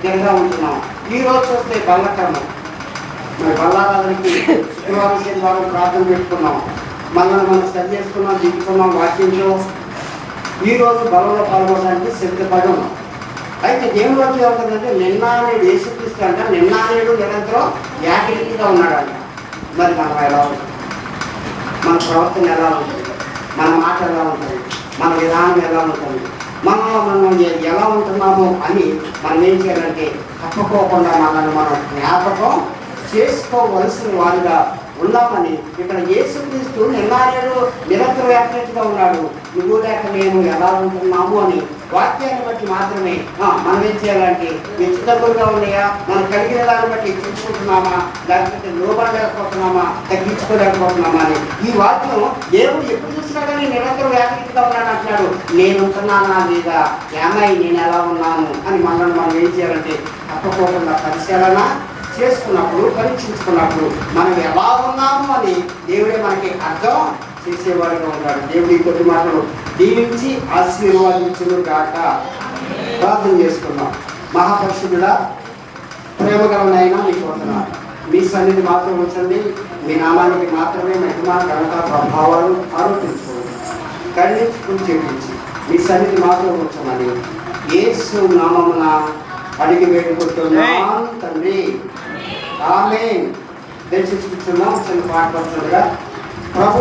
దగ్గరగా ఉంటున్నాం. ఈరోజు చూస్తే బల్లక్రమం, మరి బల్లారాధనకి శుక్రవారం శనివారం ప్రార్థన పెట్టుకున్నాం, మనల్ని మనం సరి చేసుకున్నాం, దిక్కుకున్నాం వాక్యంలో. ఈరోజు బలంలో పాల్గొనడానికి సిద్ధపడి ఉన్నాం. అయితే దేవుడు వచ్చి ఏమంటుందంటే నిన్న నేడు యేసుక్రీస్తు అంట, నిన్న నేడు నిరంతరం ఏకరీతిగా ఉన్నాడంట. మరి మనం ఎలా ఉంటుంది, మన ప్రవర్తన ఎలా ఉంటుంది, మన మాట ఎలా ఉంటుంది, మన విధానం ఎలా ఉంటుంది, మనం ఎలా ఉంటున్నాము అని మనం ఏం చేయాలంటే తప్పకోకుండా మనల్ని మనం జ్ఞాపకం చేసుకోవలసిన వారుగా ఉన్నామని ఇక్కడ యేసుక్రీస్తు నిన్నాడు నిరంతరం ఏకరీతిగా ఉన్నాడు. నువ్వు లేక మేము ఎలా ఉంటున్నాము అని వాక్యాన్ని బట్టి మాత్రమే మనం ఏం చేయాలంటే హెచ్చుతగ్గులుగా ఉన్నాయా, మనం కలిగిన దాన్ని బట్టి హెచ్చించుకుంటున్నామా, లేకపోతే లోబడలేకపోతున్నామా, తగ్గించుకోలేకపోతున్నామా అని ఈ వాక్యం దేవుడు ఎప్పుడు చూసినా కానీ నిరంతరం ఏకరీతిగా ఉన్నాడు అంటున్నాడు. నేను ఉంటున్నానా లేదా, ఏమై నేను ఎలా ఉన్నాను అని మనల్ని మనం ఏం చేయాలంటే తప్పకోకుండా పరిశీలన చేసుకున్నప్పుడు, పరీక్షించుకున్నప్పుడు మనం ఎలా ఉన్నాము అని దేవుడే మనకి అర్థం చేసేవాడిగా ఉంటాడు. దేవుడి కొద్ది మాటలు దీవించి ఆశీర్వాదించును గాక. ప్రార్థన చేసుకున్నాం. మహాపరిశుద్ధుడా, ప్రేమగలనైనా మీకు వందనాలు. మీ సన్నిధి మాత్రం ఉంచండి. మీ నామానికి మాత్రమే మహిమ ఘనత ప్రభావాలు ఆరోపించుకోండి. కరుణించుకుని చేపించి మీ సన్నిధి మాత్రం ఉంచమని యేసు నామమున అడిగి వేడుకుంటున్నాం తండ్రి. ఆమేన్. దయచేసి కూర్చున్నాం. చిన్న పాట పడుతుండగా ప్రభు